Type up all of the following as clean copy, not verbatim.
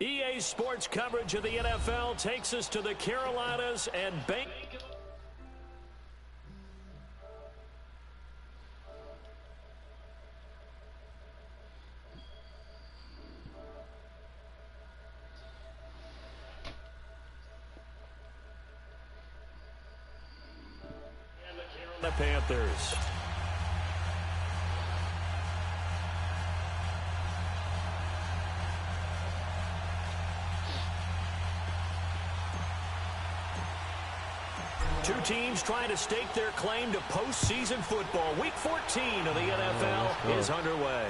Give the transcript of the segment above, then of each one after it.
EA Sports coverage of the NFL takes us to the Carolinas and Bank. And the Carolina Panthers. Two teams trying to stake their claim to postseason football. Week 14 of the NFL is underway.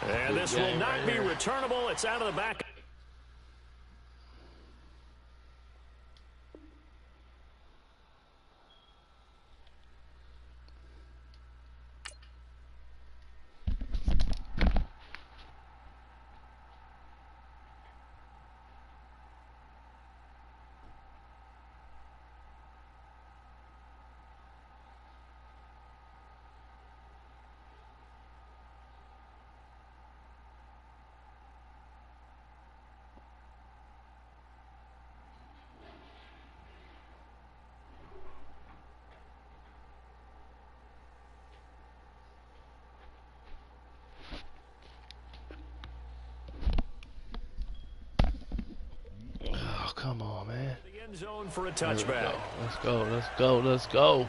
And this will not be returnable. It's out of the back. Come on, man. The end zone for a touchback. Let's go, let's go, let's go.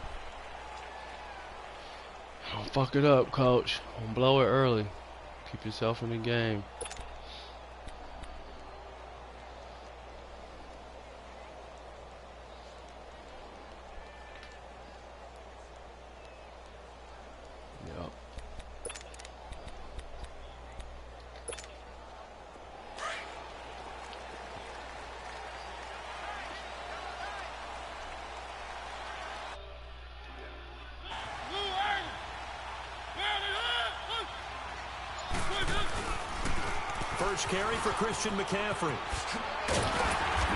Don't fuck it up, coach. Don't blow it early. Keep yourself in the game. First carry for Christian McCaffrey.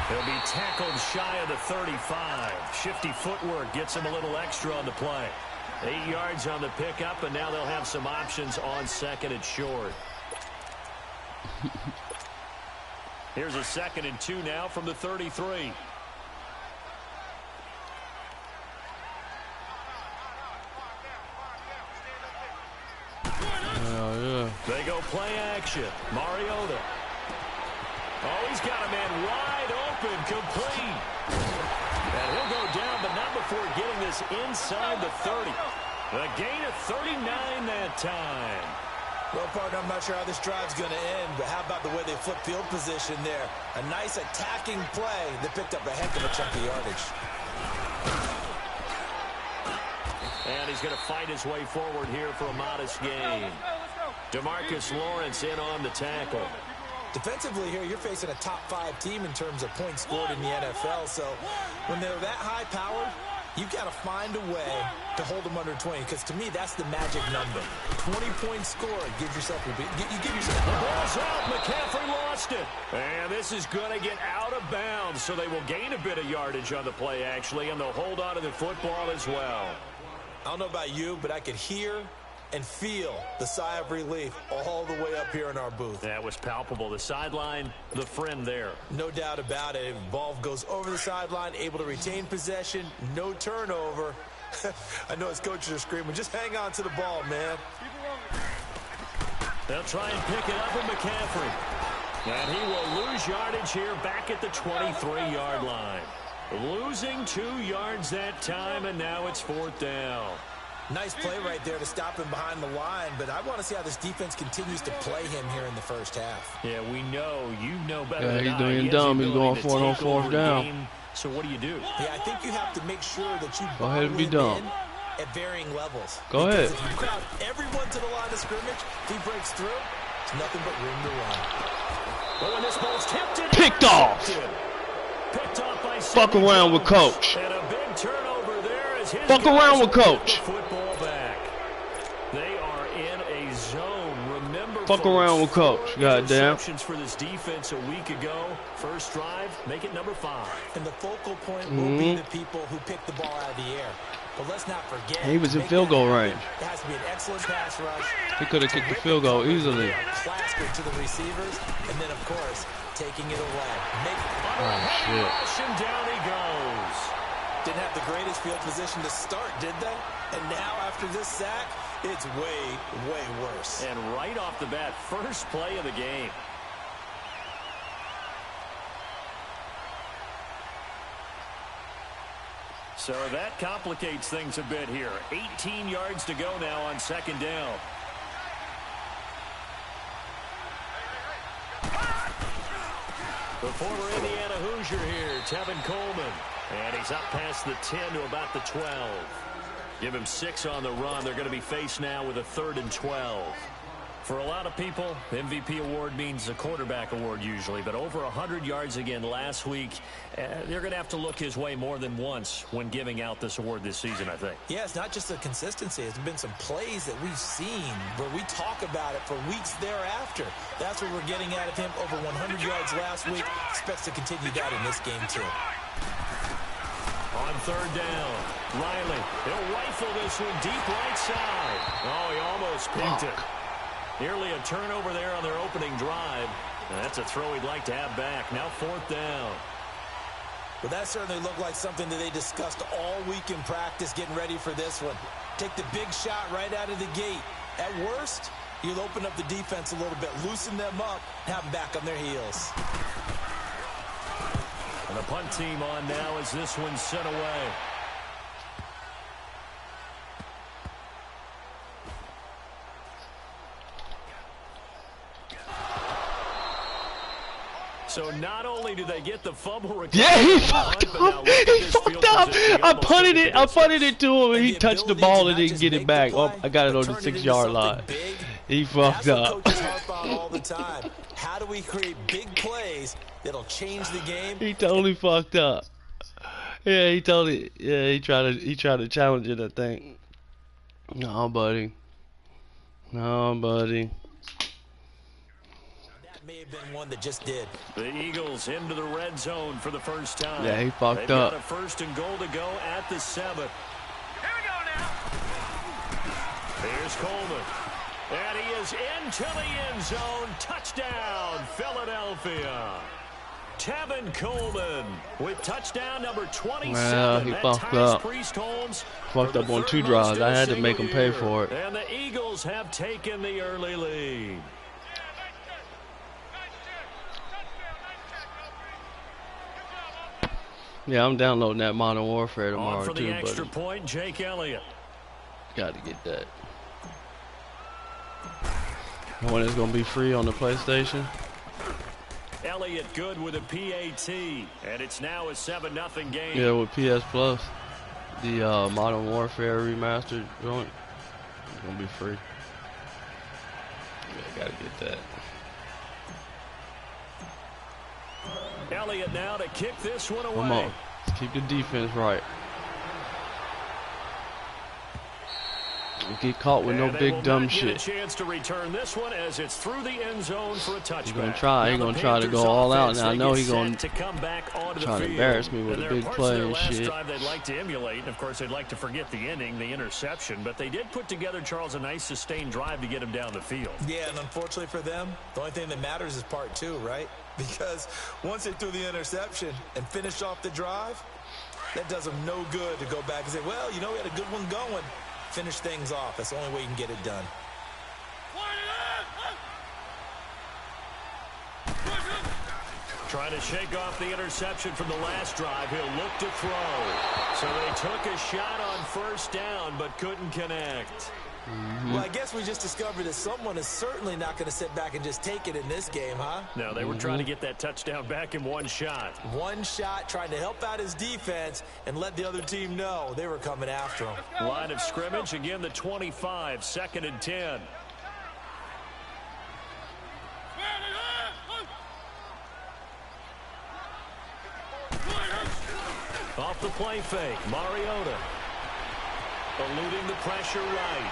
He'll be tackled shy of the 35. Shifty footwork gets him a little extra on the play. 8 yards on the pickup, and now they'll have some options on second and short. Here's a 2nd and 2 now from the 33. They go play action. Mariota. Oh, he's got a man wide open, complete. And he'll go down, but not before getting this inside the 30. A gain of 39 that time. Well, partner, I'm not sure how this drive's going to end, but how about the way they flip field position there? A nice attacking play that picked up a heck of a chunk of yardage. And he's going to fight his way forward here for a modest gain. DeMarcus Lawrence in on the tackle. Defensively here, you're facing a top 5 team in terms of points scored in the NFL. So when they're that high-powered, you've got to find a way to hold them under 20. Because to me, that's the magic number. 20-point score. Give yourself a bit. You give yourself. The ball's out. McCaffrey lost it. And this is going to get out of bounds. So they will gain a bit of yardage on the play, actually. And they'll hold on to the football as well. I don't know about you, but I could hear and feel the sigh of relief all the way up here in our booth. That was palpable. The sideline, the friend there. No doubt about it. Ball goes over the sideline, able to retain possession, no turnover. I know his coaches are screaming, just hang on to the ball, man. They'll try and pick it up with McCaffrey. And he will lose yardage here back at the 23-yard line. Losing 2 yards that time, and now it's 4th down. Nice play right there to stop him behind the line, but I want to see how this defense continues to play him here in the first half. Yeah, we know. You know better than I. He's doing dumb. He's going for it on 4th down. So what do you do? Yeah, I think you have to make sure that you go ahead and be dumb at varying levels. Go ahead. If you crowd everyone to the line of scrimmage, if he breaks through, it's nothing but room to run. But when this ball's tipped, picked off. Picked off by fuck around with coach. And a big turnover there as his fuck around with coach. Football back. They are in a zone. Remember, fuck around with coach. Goddamn. Interceptions for this defense a week ago. First drive, make it number 5. And the focal point will be the people who pick the ball out of the air. But let's not forget, he was in field goal range. It has to be an excellent pass rush. He could have kicked the field goal easily. Plastered to the receivers, and then, of course, taking it away. And down he goes. Didn't have the greatest field position to start, did they? And now, after this sack, it's way, way worse. And right off the bat, first play of the game. So that complicates things a bit here. 18 yards to go now on second down. The former Indiana Hoosier here, Tevin Coleman. And he's up past the 10 to about the 12. Give him 6 on the run. They're going to be faced now with a 3rd and 12. For a lot of people, MVP award means a quarterback award usually, but over 100 yards again last week. They're going to have to look his way more than once when giving out this award this season, I think. Yeah, it's not just the consistency. It's been some plays that we've seen where we talk about it for weeks thereafter. That's what we're getting out of him. Over 100 yards last week. Expects to continue that in this game, too. On 3rd down, Riley, he'll rifle this one deep right side. Oh, he almost picked it. Nearly a turnover there on their opening drive. And that's a throw he'd like to have back. Now 4th down. Well, that certainly looked like something that they discussed all week in practice, getting ready for this one. Take the big shot right out of the gate. At worst, you'll open up the defense a little bit, loosen them up, have them back on their heels. And the punt team on now as this one's sent away. So not only do they get the fumble recovery, yeah, he fucked up. He fucked up. I punted it to him, and he touched the ball and didn't get it back. Oh, I got it on the 6-yard line. He fucked up. All the time. How do we create big plays that'll change the game? He totally fucked up. Yeah, he totally. Yeah, he tried to challenge it, I think. No, buddy. No, buddy. May have been one that just did. The Eagles into the red zone for the first time. Yeah, he fucked They've up. got a 1st and goal to go at the 7. Here we go now. Here's Coleman. And he is into the end zone. Touchdown, Philadelphia. Tevin Coleman with touchdown number 27. Well, he fucked up. Fucked up on 2 drives. I had to make him pay for it. And the Eagles have taken the early lead. Yeah, I'm downloading that Modern Warfare tomorrow for the too, extra buddy. point, Jake Elliott. Got to get that. When it's gonna be free on the PlayStation. Elliott good with a PAT, and it's now a 7-0 game. Yeah, with PS Plus, the Modern Warfare remastered joint, it's gonna be free. Yeah, gotta get that. Elliott now to kick this one away. Come on, let's keep the defense right. Get caught with no big dumb shit. A chance to return this one as it's through the end zone for a touchback. He's gonna try. He's gonna try to go all out. Now I know he's gonna try to embarrass me with a big play and shit. Drive they'd like to emulate, and of course they'd like to forget the ending, the interception. But they did put together, Charles, a nice sustained drive to get him down the field. Yeah, and unfortunately for them, the only thing that matters is part 2, right? Because once they threw the interception and finished off the drive, that does them no good to go back and say, well, you know, we had a good one going. Finish things off. That's the only way you can get it done. Trying to shake off the interception from the last drive. He'll look to throw. So they took a shot on 1st down, but couldn't connect. Well, I guess we just discovered that someone is certainly not going to sit back and just take it in this game, huh? No, they were trying to get that touchdown back in one shot. One shot, trying to help out his defense and let the other team know they were coming after him. Line of scrimmage, again the 25, 2nd and 10. Off the play fake, Mariota. Eluding the pressure right.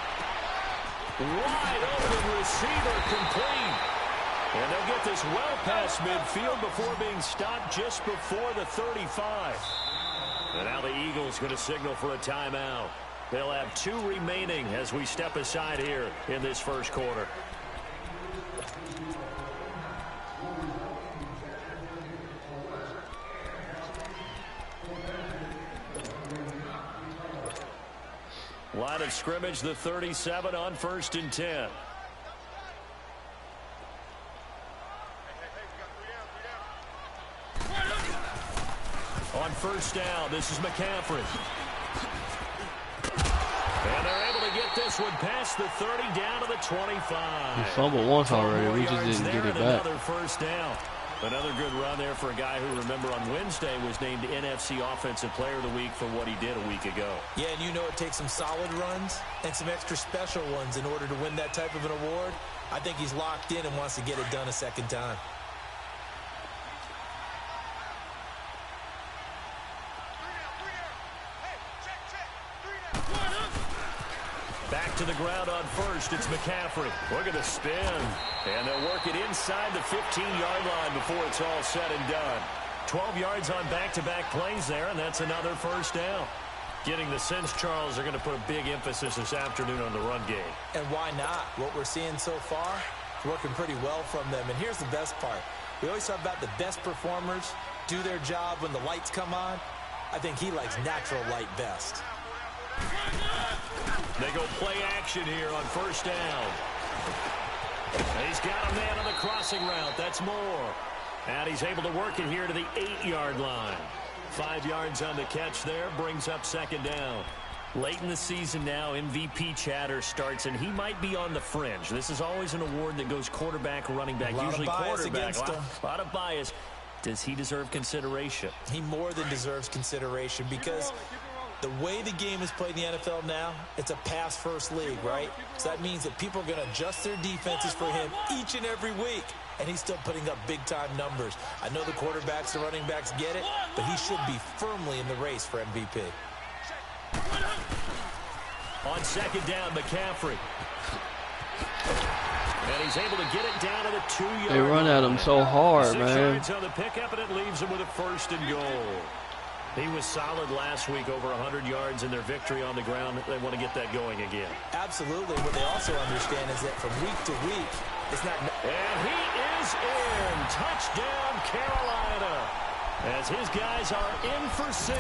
Wide open receiver complete. And they'll get this well past midfield before being stopped just before the 35. And now the Eagles going to signal for a timeout. They'll have 2 remaining as we step aside here in this first quarter. Line of scrimmage, the 37 on 1st and 10. On 1st down, this is McCaffrey. And they're able to get this one past the 30 down to the 25. He fumbled once already. We just didn't get it back. Another 1st down. Another good run there for a guy who, remember, on Wednesday was named NFC Offensive Player of the Week for what he did a week ago. Yeah, and you know it takes some solid runs and some extra special ones in order to win that type of an award. I think he's locked in and wants to get it done a second time. Back to the ground on 1st. It's McCaffrey. Look at the spin. And they'll work it inside the 15-yard line before it's all said and done. 12 yards on back-to-back plays there, and that's another 1st down. Getting the sense, Charles, are going to put a big emphasis this afternoon on the run game. And why not? What we're seeing so far, working pretty well from them. And here's the best part. We always talk about the best performers do their job when the lights come on. I think he likes natural light best. They go play action here on 1st down. He's got a man on the crossing route. That's Moore. And he's able to work it here to the 8-yard line. 5 yards on the catch there. Brings up 2nd down. Late in the season now, MVP chatter starts, and he might be on the fringe. This is always an award that goes quarterback, running back, usually quarterback. A lot of bias. Does he deserve consideration? He more than deserves consideration because the way the game is played in the NFL now, it's a pass-first league, right? So that means that people are going to adjust their defenses for him each and every week, and he's still putting up big-time numbers. I know the quarterbacks, the running backs get it, but he should be firmly in the race for MVP. On 2nd down, McCaffrey. And he's able to get it down to the 2-yard line. They run at him so hard, 6 man. yards on the pickup, and it leaves him with a 1st and goal. He was solid last week, over 100 yards in their victory on the ground. They want to get that going again. Absolutely. What they also understand is that from week to week, it's not... And he is in. Touchdown, Carolina. As his guys are in for 6.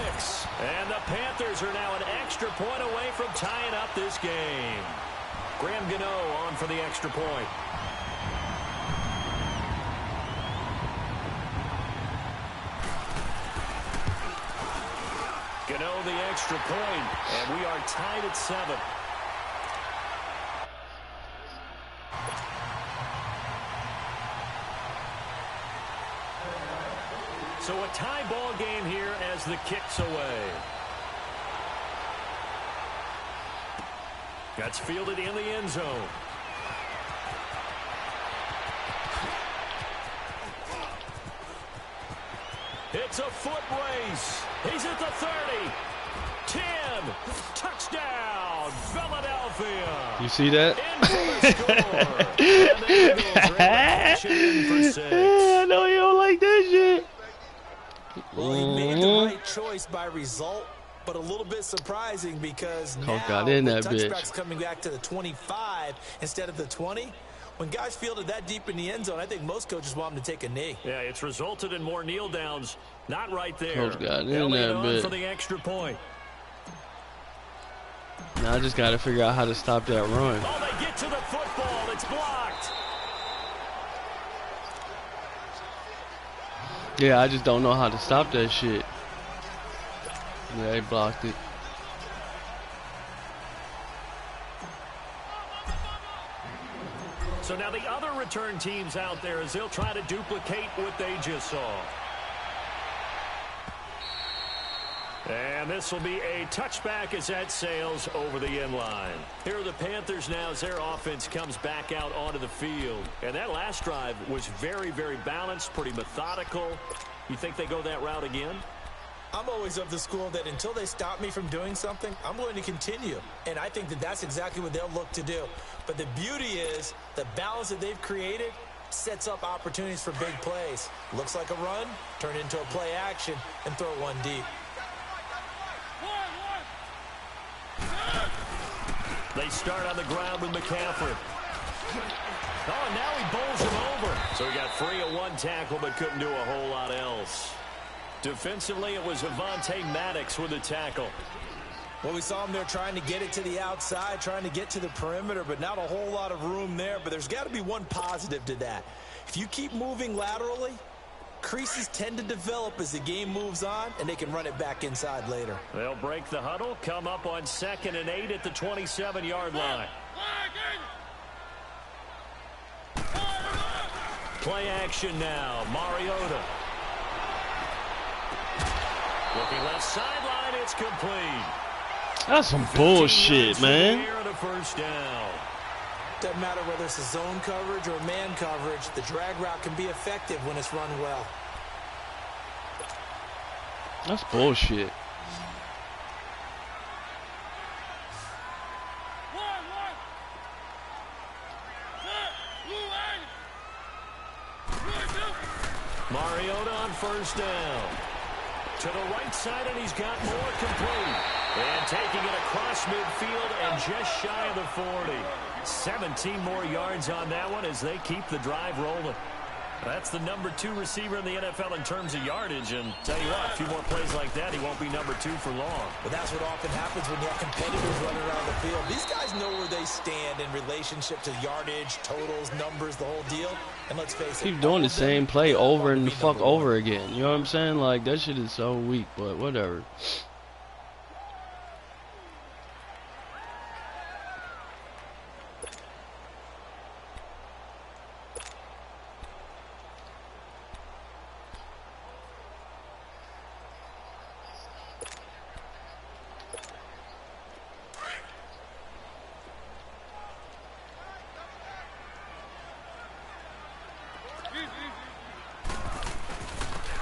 And the Panthers are now an extra point away from tying up this game. Graham Gano on for the extra point. Gano the extra point, and we are tied at 7. So a tie ball game here as the kick's away. That's fielded in the end zone. It's a foot race. He's at the 30. 10. Touchdown, Philadelphia. You see that? In for the score. And the Eagles are able to cash it in for 6. I know you don't like that shit. Well, he made the right choice by result, but a little bit surprising because now got in that with bitch. touchbacks coming back to the 25 instead of the 20. When guys fielded that deep in the end zone, I think most coaches want them to take a knee. Yeah, it's resulted in more kneel downs. Not right there. Coach got in They'll lead that on bitch. for the extra point. Now I just got to figure out how to stop that run. Oh, they get to the football. It's blocked. Yeah, I just don't know how to stop that shit. Yeah, they blocked it. So now the other return teams out there as they'll try to duplicate what they just saw. And this will be a touchback as that sails over the end line. Here are the Panthers now as their offense comes back out onto the field. And that last drive was very, very balanced, pretty methodical. You think they go that route again? I'm always of the school that until they stop me from doing something, I'm going to continue. And I think that that's exactly what they'll look to do. But the beauty is the balance that they've created sets up opportunities for big plays. Looks like a run, turn into a play action, and throw one deep. They start on the ground with McCaffrey. Oh, and now he bowls him over. So he got free of one tackle but couldn't do a whole lot else. Defensively, it was Avonte Maddox with the tackle. Well, we saw him there trying to get it to the outside, trying to get to the perimeter, but not a whole lot of room there. But there's got to be one positive to that. If you keep moving laterally, creases tend to develop as the game moves on, and they can run it back inside later. They'll break the huddle, come up on 2nd and 8 at the 27-yard line. Play action now. Mariota. Looking left sideline, it's complete. That's some bullshit, man. First down. Doesn't matter whether it's a zone coverage or man coverage, the drag route can be effective when it's run well. That's bullshit. Mariota on first down. To the right side, and he's got more complete. And taking it across midfield and just shy of the 40. 17 more yards on that one as they keep the drive rolling. That's the number 2 receiver in the NFL in terms of yardage. And tell you what, a few more plays like that, he won't be number 2 for long. But that's what often happens when you have competitors running around the field. These guys know where they stand in relationship to yardage, totals, numbers, the whole deal. And let's face it, Keep doing the same play over and the fuck over again. You know what I'm saying? Like, that shit is so weak, but whatever.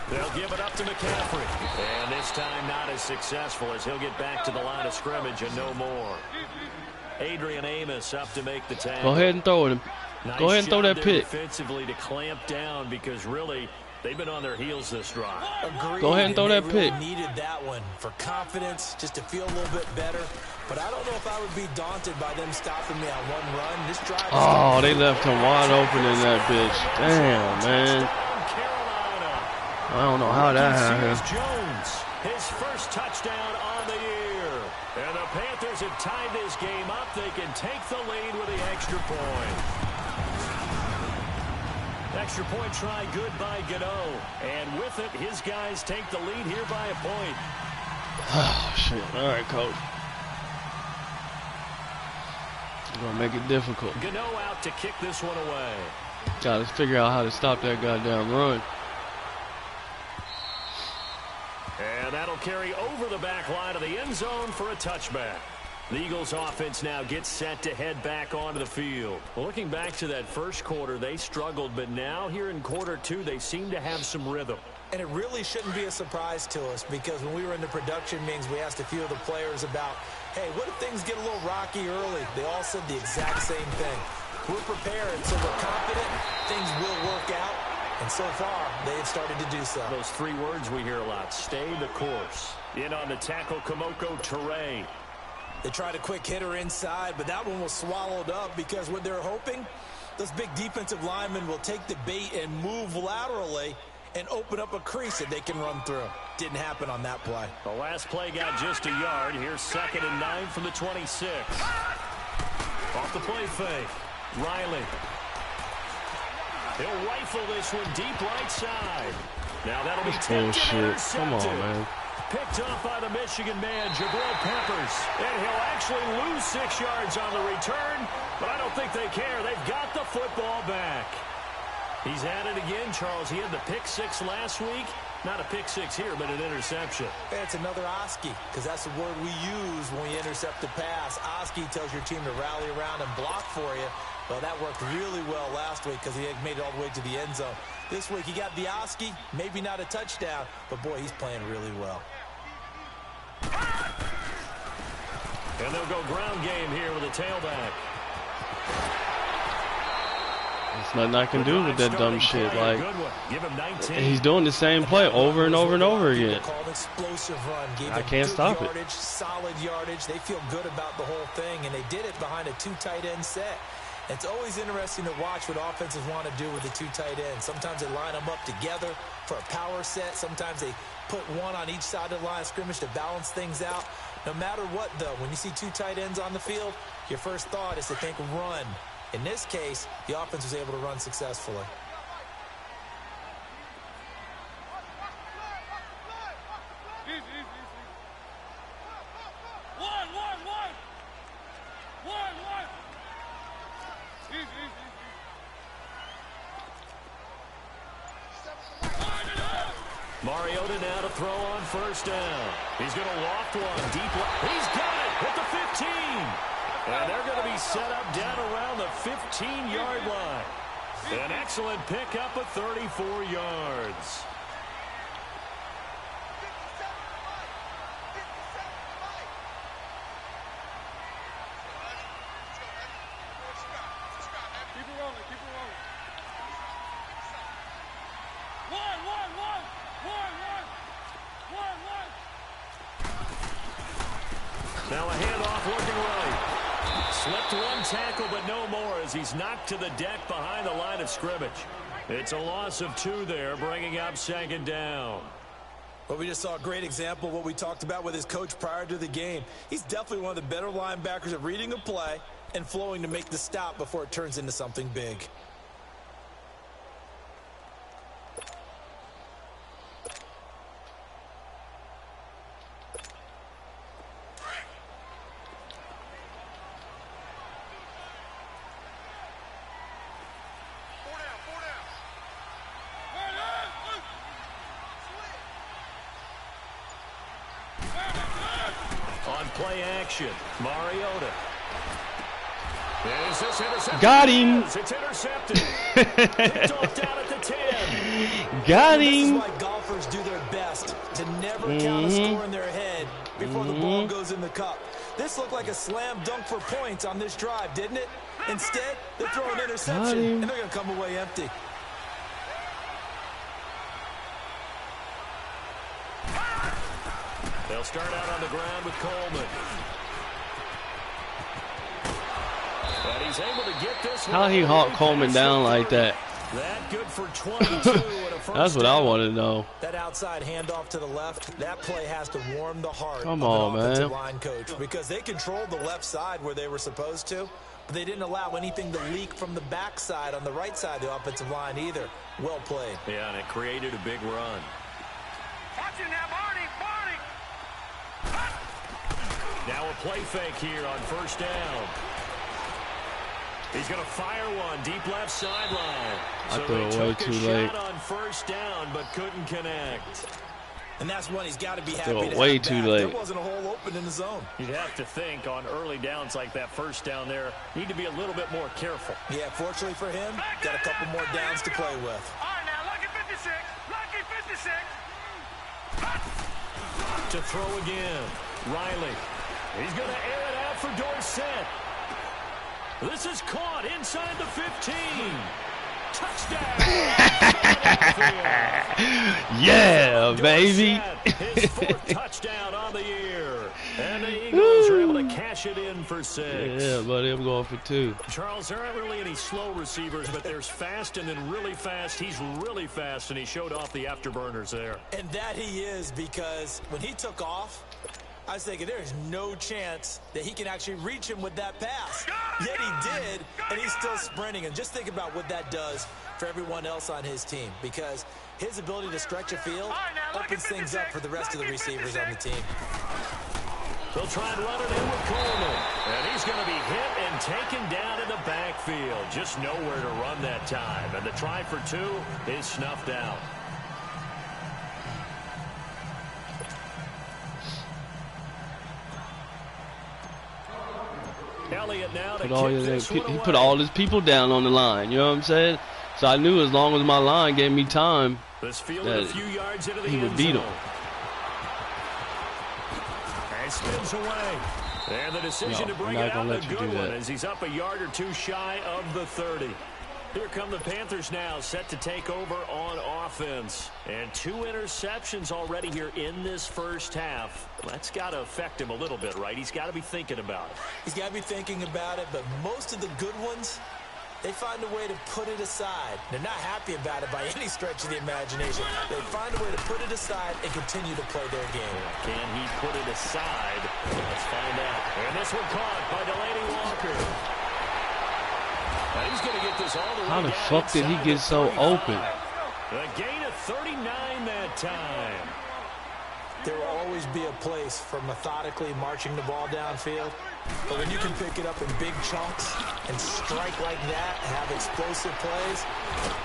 They'll give it up to McCaffrey. And this time not as successful as he'll get back to the line of scrimmage and no more. Adrian Amos up to make the tackle. Go ahead and throw it. Go ahead and throw that pick. Defensively to clamp down because really they've been on their heels this drive. Agreed. Go ahead and throw that really pick. Needed that one for confidence, just to feel a little bit better. But I don't know if I would be daunted by them stopping me on one run. This drive. Oh, they left him wide open in that bitch. Damn, man. I don't know how that happened. Jones, his first touchdown on the year. And the Panthers have tied this game up. They can take the lead with the extra point. Extra point try good by Gano. And with it, his guys take the lead here by a point. Oh, shit. All right, coach. You're going to make it difficult. Gano out to kick this one away. Got to figure out how to stop that goddamn run. And that'll carry over the back line of the end zone for a touchback. The Eagles offense now gets set to head back onto the field. Well, looking back to that first quarter, they struggled, but now here in quarter 2, they seem to have some rhythm. And it really shouldn't be a surprise to us because when we were in the production meetings, we asked a few of the players about, hey, what if things get a little rocky early? They all said the exact same thing. We're prepared, so we're confident things will work out. And so far, they have started to do so. Those 3 words we hear a lot, stay the course. In on the tackle, Kamoko Toure. They tried a quick hitter inside, but that one was swallowed up because what they're hoping, those big defensive linemen will take the bait and move laterally and open up a crease that they can run through. Didn't happen on that play. The last play got just a yard. Here's 2nd and 9 from the 26. Off the play fake. Riley. He'll rifle this one deep right side. Now that'll be bullshit. Come on, man. Picked up by the Michigan man, Jabril Peppers. And he'll actually lose 6 yards on the return, but I don't think they care. They've got the football back. He's at it again, Charles. He had the pick 6 last week. Not a pick 6 here, but an interception. It's another Oski, because that's the word we use when we intercept the pass. Oski tells your team to rally around and block for you. Well, that worked really well last week because he had made it all the way to the end zone. This week, he got the Oski, maybe not a touchdown, but, boy, he's playing really well. And they'll go ground game here with a tailback. There's nothing I can do with that dumb shit. Like, he's doing the same play over and over and over again. I can't stop it. Solid yardage. They feel good about the whole thing, and they did it behind a 2 tight end set. It's always interesting to watch what offenses want to do with the 2 tight ends. Sometimes they line them up together for a power set. Sometimes they put one on each side of the line of scrimmage to balance things out. No matter what, though, when you see 2 tight ends on the field, your first thought is to think run. In this case, the offense was able to run successfully. Mariota now to throw on first down. He's going to loft one deep. He's got it at the 15. And they're going to be set up down around the 15-yard line. An excellent pickup of 34 yards. Now a handoff looking right. Slipped one tackle, but no more as he's knocked to the deck behind the line of scrimmage. It's a loss of 2 there, bringing up second down. Well, we just saw a great example of what we talked about with his coach prior to the game. He's definitely one of the better linebackers at reading a play and flowing to make the stop before it turns into something big. Play action. Mariota. Is this intercepted? Got him. It's intercepted. Picked off down at the 10. Got This is him. why golfers do their best to never count a score in their head before the ball goes in the cup. This looked like a slam dunk for points on this drive, didn't it? Instead, they're throwing interception, and they're going to come away empty. They'll start out on the ground with Coleman. And he's able to get this one. How he hawked Coleman down like that? That good for 22 and a first That's what I down. want to know. That outside handoff to the left, that play has to warm the heart Come of on, an offensive man. line coach because they controlled the left side where they were supposed to, but they didn't allow anything to leak from the backside on the right side of the offensive line either. Well played. Yeah, and it created a big run. Watching that, Barney. Now a play fake here on first down. He's going to fire one deep left sideline. I threw it way too late. Shot on first down, but couldn't connect. And that's one he's got to be happy Threw to it have way back. too late. There wasn't a hole open in the zone. You'd have to think on early downs like that first down there, need to be a little bit more careful. Yeah, fortunately for him, got a couple more downs to play with. All right, now, lucky 56. Lucky 56. To throw again. Riley. He's going to air it out for Dorsett. This is caught inside the 15. Touchdown. Yeah, baby. His 4th touchdown on the year. And the Eagles are able to cash it in for 6. Yeah, buddy, I'm going for 2. Charles, there aren't really any slow receivers, but there's fast and then really fast. He's really fast, and he showed off the afterburners there. And that he is, because when he took off, I was thinking there is no chance that he can actually reach him with that pass. Yet he did, and he's still sprinting. And just think about what that does for everyone else on his team, because his ability to stretch a field opens things up for the rest of the receivers on the team. They'll try and run it in with Coleman. And he's going to be hit and taken down in the backfield. Just nowhere to run that time. And the try for 2 is snuffed out. Elliott now to kick this one He away. put all his people down on the line. You know what I'm saying? So I knew as long as my line gave me time, This field a few yards into the he would end beat zone. him. And spins away. And the decision to bring I'm it not out gonna a let you good do one that. as he's up a yard or 2 shy of the 30. Here come the Panthers now, set to take over on offense. And 2 interceptions already here in this first half. That's got to affect him a little bit, right? He's got to be thinking about it. He's got to be thinking about it, but most of the good ones, they find a way to put it aside. They're not happy about it by any stretch of the imagination. They find a way to put it aside and continue to play their game. Can he put it aside? Let's find out. And this one caught by Delaney Walker. And he's going to get this all the way. How the fuck did he get so open? A gain of 39 that time. There will always be a place for methodically marching the ball downfield. But when you can pick it up in big chunks and strike like that, have explosive plays,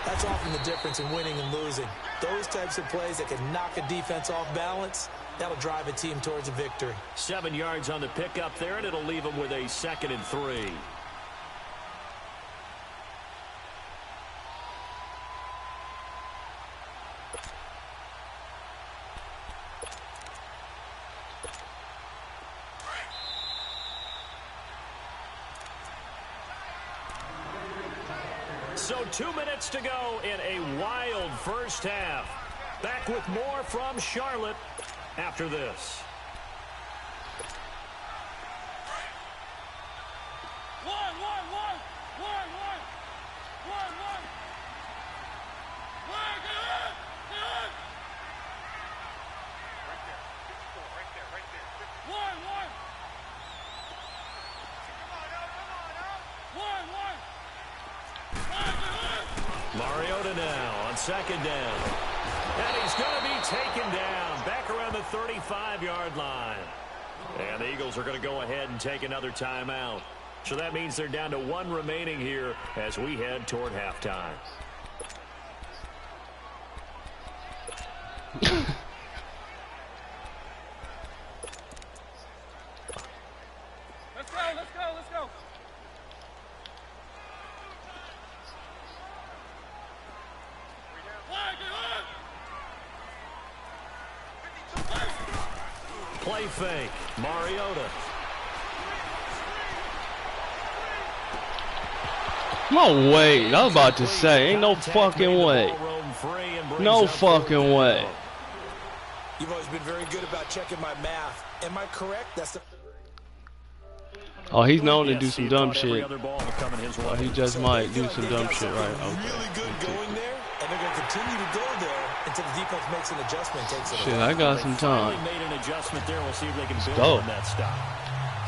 that's often the difference in winning and losing. Those types of plays that can knock a defense off balance, that'll drive a team towards a victory. 7 yards on the pickup there, and it'll leave them with a 2nd and 3. So 2 minutes to go in a wild first half. Back with more from Charlotte after this. Mariota now on 2nd down. And he's going to be taken down back around the 35-yard line. And the Eagles are going to go ahead and take another timeout. So that means they're down to 1 remaining here as we head toward halftime. Let's go. Play fake. Mariota. No way. I was about to say, ain't no fucking way. No fucking way. You've always been very good about checking my math. Am I correct? That's the... Oh, he's known to do some dumb shit. Oh, he just might do some dumb shit, right? Okay. Really good going there, and they're going to continue to go there until the defense makes an adjustment, takes it Shit, away. I got some time. Made an adjustment there. We'll see if they can build Go. on that stop.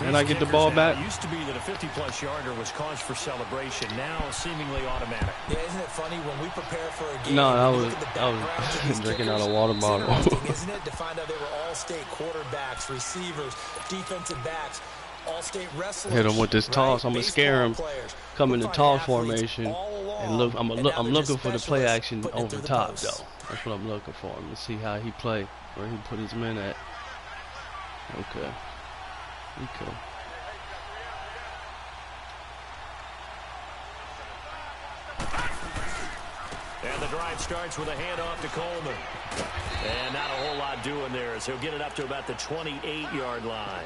And I get the ball back. It used to be that a 50-plus yarder was cause for celebration. Now seemingly automatic. Yeah, isn't it funny when we prepare for a game? No, when you look at the I backgrounds of was these drinking kickers, out of water it's bottle. interesting, isn't it, to find out they were all-state quarterbacks, receivers, defensive backs, all-state wrestlers. Hit him with this toss. Right? I'm gonna scare him. Players. Come in the We're toss finding athletes formation all along, and look. I'm and now they're looking just for the play specialists action putting it over through the top posts. though. That's what I'm looking for. Let's see how he play, where he put his men at. Okay. Okay. And the drive starts with a handoff to Coleman. And not a whole lot doing there as he'll get it up to about the 28-yard line.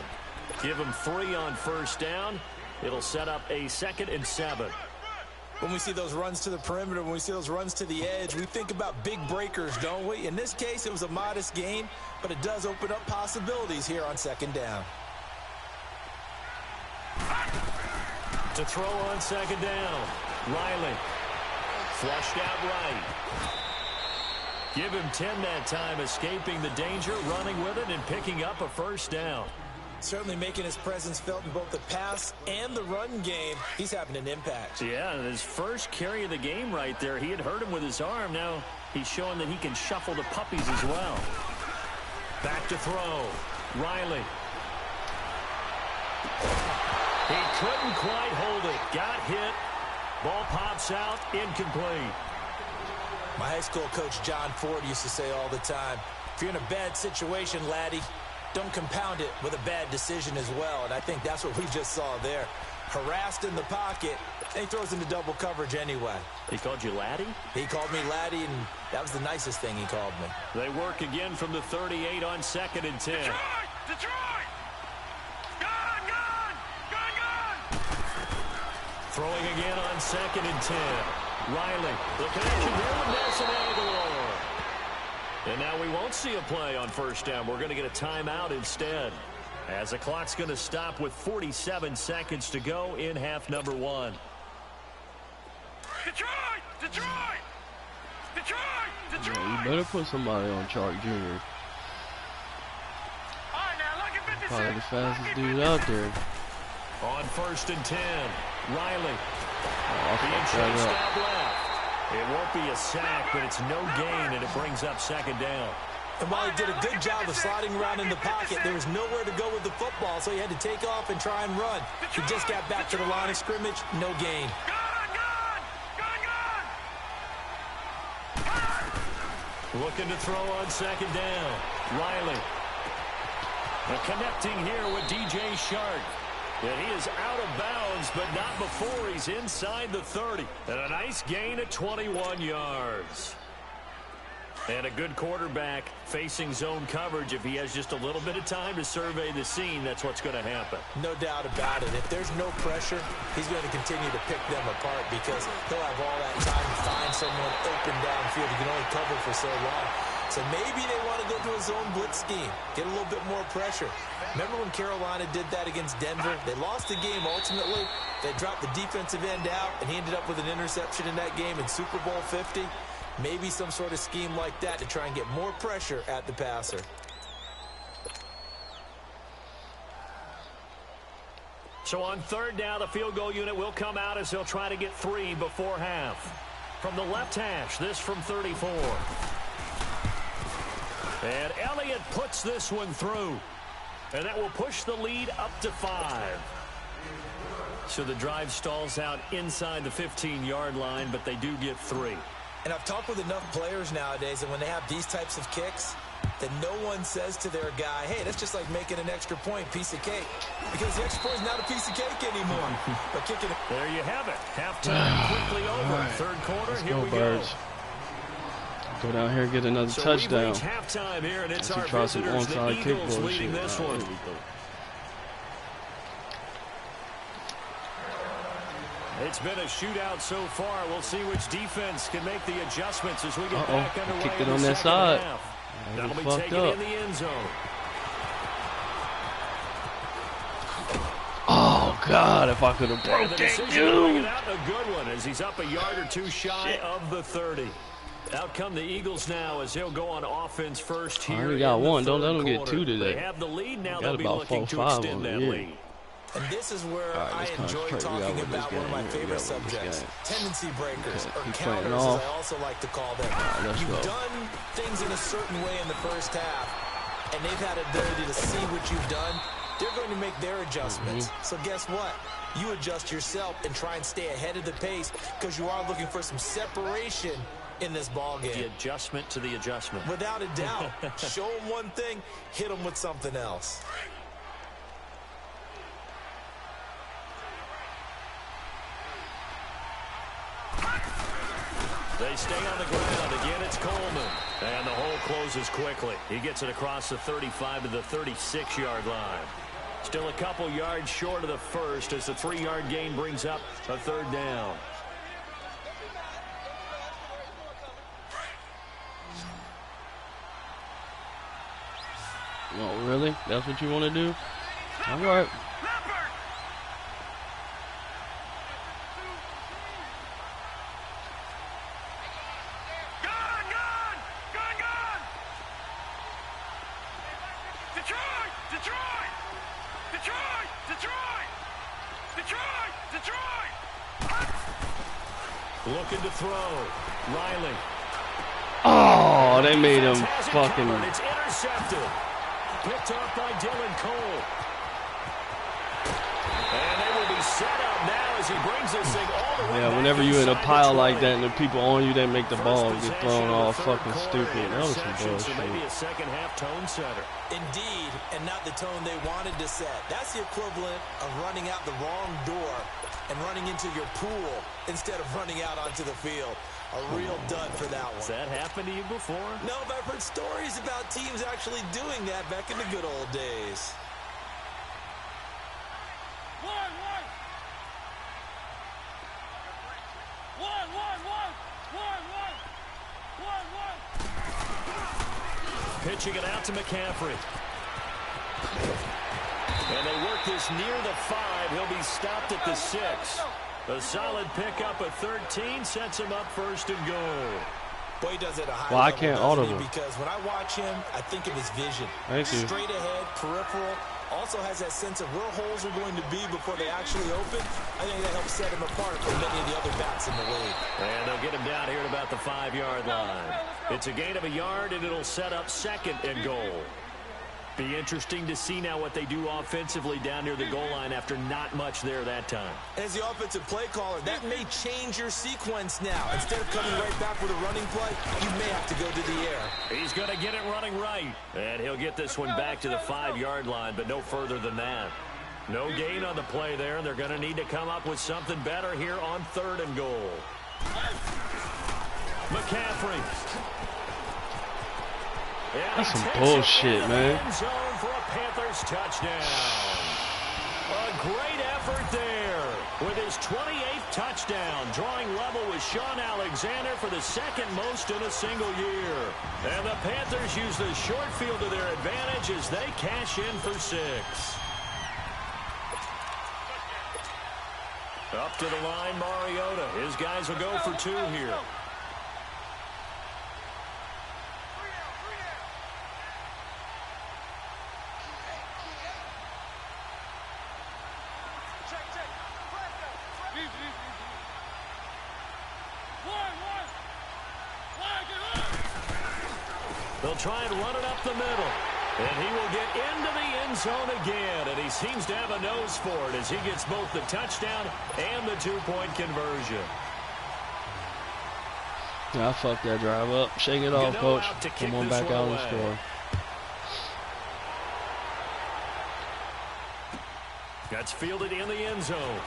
Give him 3 on 1st down. It'll set up a 2nd and 7. When we see those runs to the perimeter, when we see those runs to the edge, we think about big breakers, don't we? In this case, it was a modest gain, but it does open up possibilities here on 2nd down. To throw on 2nd down. Riley. Flushed out right. Give him 10 that time, escaping the danger, running with it, and picking up a 1st down. Certainly making his presence felt in both the pass and the run game. He's having an impact. Yeah, his first carry of the game right there. He had hurt him with his arm. Now he's showing that he can shuffle the puppies as well. Back to throw. Riley. He couldn't quite hold it. Got hit. Ball pops out. Incomplete. My high school coach, John Ford, used to say all the time, if you're in a bad situation, laddie, don't compound it with a bad decision as well. And I think that's what we just saw there. Harassed in the pocket, and he throws into double coverage anyway. He called you laddie? He called me laddie, and that was the nicest thing he called me. They work again from the 38 on 2nd and 10. Detroit! Gun! Throwing again on 2nd and 10. Riley, the connection here with Nelson Aguilar. And now we won't see a play on first down. We're going to get a timeout instead, as the clock's going to stop with 47 seconds to go in half number 1. Detroit! Detroit! Detroit! Detroit! Yeah, you better put somebody on Chark Jr. All right, now look at 56. Probably the fastest dude out there. On first and 10, Riley. Oh, Being I chased fucked out left. It won't be a sack, but it's no gain, and it brings up second down. And while he did a good job of sliding around in the pocket, there was nowhere to go with the football, so he had to take off and try and run. He just got back to the line of scrimmage, no gain. Looking to throw on second down. Riley. Connecting here with DJ Shark. And he is out of bounds, but not before he's inside the 30. And a nice gain at 21 yards. And a good quarterback facing zone coverage. If he has just a little bit of time to survey the scene, that's what's going to happen. No doubt about it. If there's no pressure, he's going to continue to pick them apart because he'll have all that time to find someone open downfield. He can only cover for so long. So maybe they want to go to a zone blitz scheme, get a little bit more pressure. Remember when Carolina did that against Denver? They lost the game ultimately. They dropped the defensive end out, and he ended up with an interception in that game in Super Bowl 50. Maybe some sort of scheme like that to try and get more pressure at the passer. So on third down, the field goal unit will come out as they'll try to get 3 before half. From the left hash, this from 34. And Elliott puts this one through. And that will push the lead up to 5. So the drive stalls out inside the 15-yard line, but they do get 3. And I've talked with enough players nowadays that when they have these types of kicks, that no one says to their guy, hey, that's just like making an extra point, piece of cake. Because the extra point is not a piece of cake anymore. But kicking it. There you have it. Halftime quickly over. Right. Third quarter, Let's here go, we Birds. go. Go down here and get another So touchdown. we reach halftime here, and it's Let's our try some visitors, the onside kick Eagles, leading bullshit. this All one. right, here we go. It's been a shootout so far. We'll see which defense can make the adjustments as we get back underway. Kicked it in on the that second side. half. That That'll be fucked taken up. in the end zone. Oh, God, if I could have And broke the that decision to bring it dude. out, a good one, as he's up a yard or two shy of the 30. Out come the Eagles now as they'll go on offense first here. I already got in the one. Don't third let them get quarter. 2 today. They have the lead now. Got They'll be about looking 4 to 5 extend on that it, yeah. lead. And this is where All right, I let's enjoy concentrate. We got talking with this about one of my game. We favorite got with this subjects, game. tendency breakers, Okay, or keep counters, playing as off. I also like to call them. let's You've go. done things in a certain way in the first half, and they've had ability to see what you've done. They're going to make their adjustments. So guess what? You adjust yourself and try and stay ahead of the pace because you are looking for some separation in this ball game. The adjustment to the adjustment. Without a doubt. Show them one thing, hit them with something else. They stay on the ground. Again, it's Coleman. And the hole closes quickly. He gets it across the 35 to the 36-yard line. Still a couple yards short of the first as the 3-yard gain brings up a third down. Oh, really? That's what you want to do? All right. Looking to throw. Riley. Oh, they made him Has it fucking. covered. It's intercepted. Picked off by Dylan Cole. And they will be set up now as he brings this thing all the way Yeah, back whenever you in a inside pile the like 20. that and the people on you, they make the ball First get possession thrown of the all third fucking quarter, stupid. That was some interception, so maybe bullshit. a second half tone setter. Indeed, and not the tone they wanted to set. That's the equivalent of running out the wrong door and running into your pool instead of running out onto the field. A real dud for that one. Has that happened to you before? No, but I've heard stories about teams actually doing that back in the good old days. One. Pitching it out to McCaffrey. And they work this near the 5. He'll be stopped at the 6. A solid pickup of 13 sets him up first and goal. Boy, he does it at a high well, level, I can't doesn't he? audible. Because when I watch him, I think of his vision. Thank you. Straight ahead, peripheral. Also has that sense of where holes are going to be before they actually open. I think that helps set him apart from many of the other bats in the league. And they'll get him down here at about the 5-yard line. It's a gain of a yard, and it'll set up second and goal. Be interesting to see now what they do offensively down near the goal line after not much there that time. As the offensive play caller, that may change your sequence now. Instead of coming right back with a running play, you may have to go to the air. He's going to get it running right. And he'll get this one back to the 5-yard line, but no further than that. No gain on the play there. They're going to need to come up with something better here on 3rd and goal. McCaffrey. That's some bullshit, man. End zone for a Panthers touchdown. A great effort there with his 28th touchdown, drawing level with Sean Alexander for the 2nd most in a single year. And the Panthers use the short field to their advantage as they cash in for 6. Up to the line, Mariota. His guys will go for 2 here. They'll try and run it up the middle. And he will get into the end zone again. And he seems to have a nose for it as he gets both the touchdown and the 2-point conversion. Yeah, I fucked that drive up. Shake it off, coach. Come on back out and score. That's fielded in the end zone.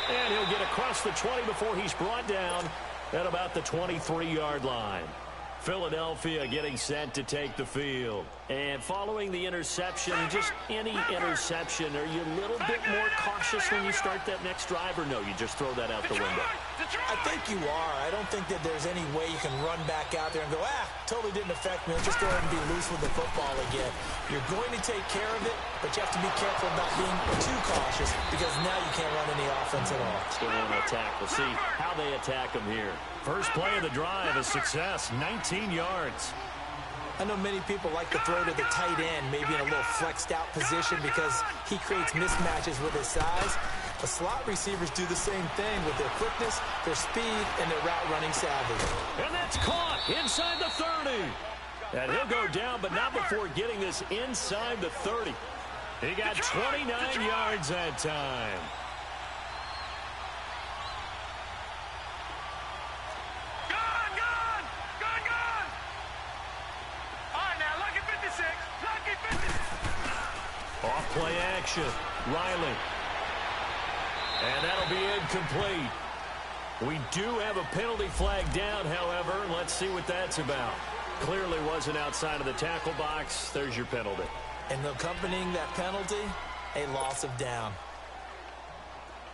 And he'll get across the 20 before he's brought down at about the 23-yard line. Philadelphia getting set to take the field. And following the interception, just any interception, are you a little bit more cautious when you start that next drive, or no, you just throw that out the window? I think you are. I don't think that there's any way you can run back out there and go, totally didn't affect me. Just go ahead and be loose with the football again. You're going to take care of it, but you have to be careful about being too cautious because now you can't run any offense at all. Still on attack. We'll see how they attack him here. First play of the drive, a success, 19 yards. I know many people like to throw to the tight end, maybe in a little flexed out position because he creates mismatches with his size. The slot receivers do the same thing with their quickness, their speed, and their route running savvy. And that's caught inside the 30. And he'll go down, but not before getting this inside the 30. He got 29 yards that time. Off-play action. Riley. And that'll be incomplete. We do have a penalty flag down, however. Let's see what that's about. Clearly wasn't outside of the tackle box. There's your penalty. And accompanying that penalty, a loss of down.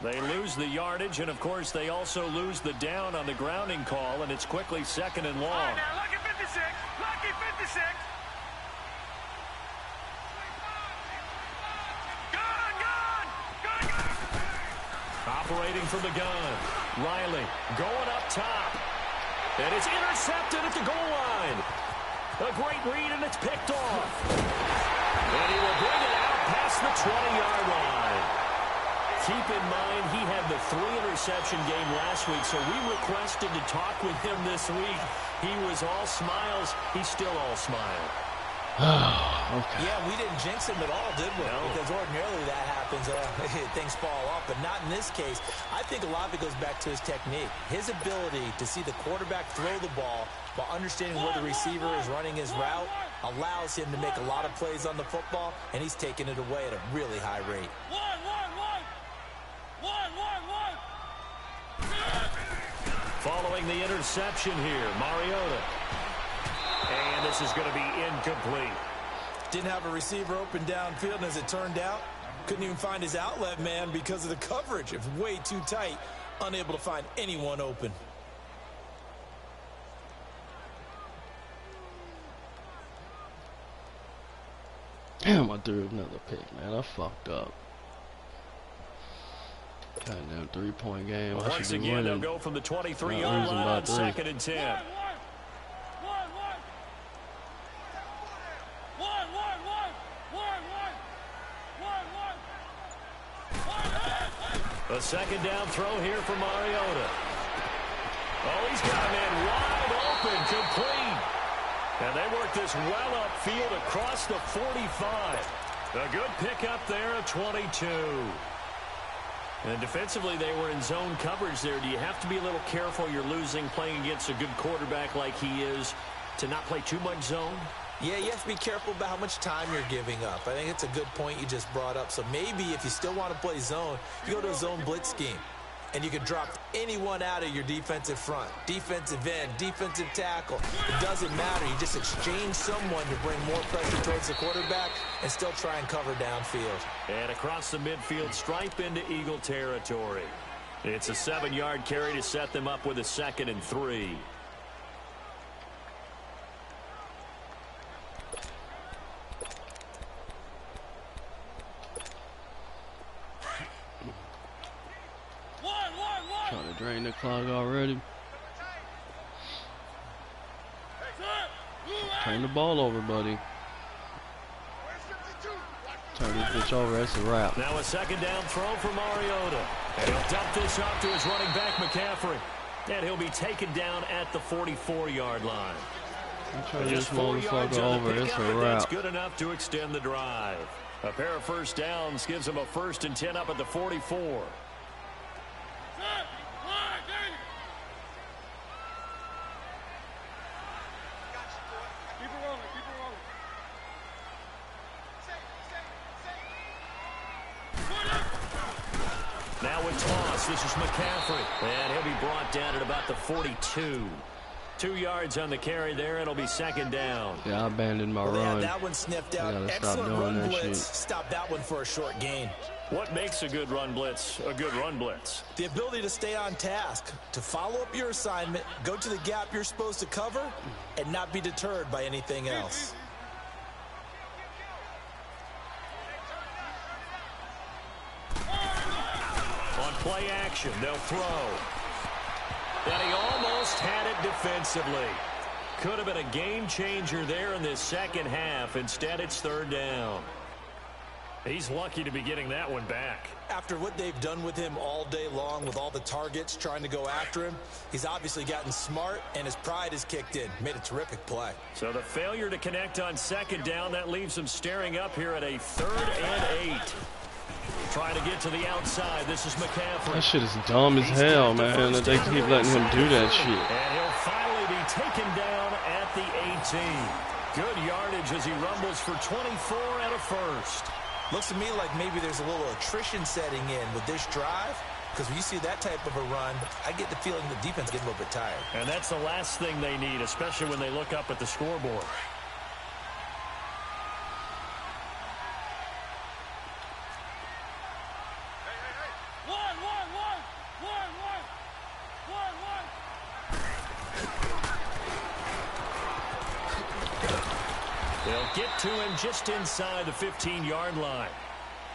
They lose the yardage, and, of course, they also lose the down on the grounding call, and it's quickly 2nd and long. All right, now, lucky 56. Lucky 56. Operating from the gun. Riley going up top. And it's intercepted at the goal line. A great read, and it's picked off. And he will bring it out past the 20-yard line. Keep in mind, he had the 3-interception game last week, so we requested to talk with him this week. He was all smiles. He's still all smile. Okay. Yeah, we didn't jinx him at all, did we? No. Because ordinarily that happens. Things fall off, but not in this case. I think a lot of it goes back to his technique. His ability to see the quarterback throw the ball while understanding where the receiver is running his route allows him to make a lot of plays on the football, and he's taking it away at a really high rate. Following the interception here, Mariota. And this is going to be incomplete. Didn't have a receiver open downfield, and as it turned out, couldn't even find his outlet man because of the coverage. It was way too tight, unable to find anyone open. Damn, I threw another pick, man. I fucked up. Goddamn 3-point game. I Once should be again, they'll winning. go from the Not 23-yard losing line by on 3. 2nd and 10. A second down throw here for Mariota. Oh, he's got a man wide open, complete. And they work this well upfield across the 45. A good pickup there at 22. And defensively, they were in zone coverage there. Do you have to be a little careful? You're losing playing against a good quarterback like he is to not play too much zone? Yeah, you have to be careful about how much time you're giving up. I think it's a good point you just brought up. So maybe if you still want to play zone, you go to a zone blitz scheme. And you can drop anyone out of your defensive front. Defensive end, defensive tackle. It doesn't matter. You just exchange someone to bring more pressure towards the quarterback and still try and cover downfield. And across the midfield stripe into Eagle territory. It's a 7-yard carry to set them up with a 2nd and 3. Trying to drain the clock already. Turn the ball over, buddy. Turn this bitch over. That's a wrap. Now a second down throw for Mariota. And he'll dump this off to his running back, McCaffrey. And he'll be taken down at the 44-yard line. Turn this Just 4 yards motherfucker on the over. It's pickup, a and that's wrap. good enough to extend the drive. A pair of first downs gives them a 1st and 10 up at the 44. Now with toss, this is McCaffrey. And he'll be brought down at about the 42. 2 yards on the carry there. It'll be 2nd down. Yeah, I abandoned my Well, they run. had that one sniffed out. gotta stop Excellent doing run that blitz. shit. Stop that one for a short gain. What makes a good run blitz a good run blitz? The ability to stay on task, to follow up your assignment, go to the gap you're supposed to cover, and not be deterred by anything else. On play action, they'll throw. And he almost had it defensively. Could have been a game changer there in this second half. Instead, it's 3rd down. He's lucky to be getting that one back. After what they've done with him all day long with all the targets trying to go after him, he's obviously gotten smart and his pride has kicked in. Made a terrific play. So the failure to connect on 2nd down, that leaves him staring up here at a 3rd and 8. Trying to get to the outside. This is McCaffrey. That shit is dumb as hell, man. That they keep letting him do that shit. And he'll finally be taken down at the 18. Good yardage as he rumbles for 24 and a 1st. Looks to me like maybe there's a little attrition setting in with this drive, because when you see that type of a run, I get the feeling the defense getting a little bit tired. And that's the last thing they need, especially when they look up at the scoreboard. They'll get to him just inside the 15-yard line.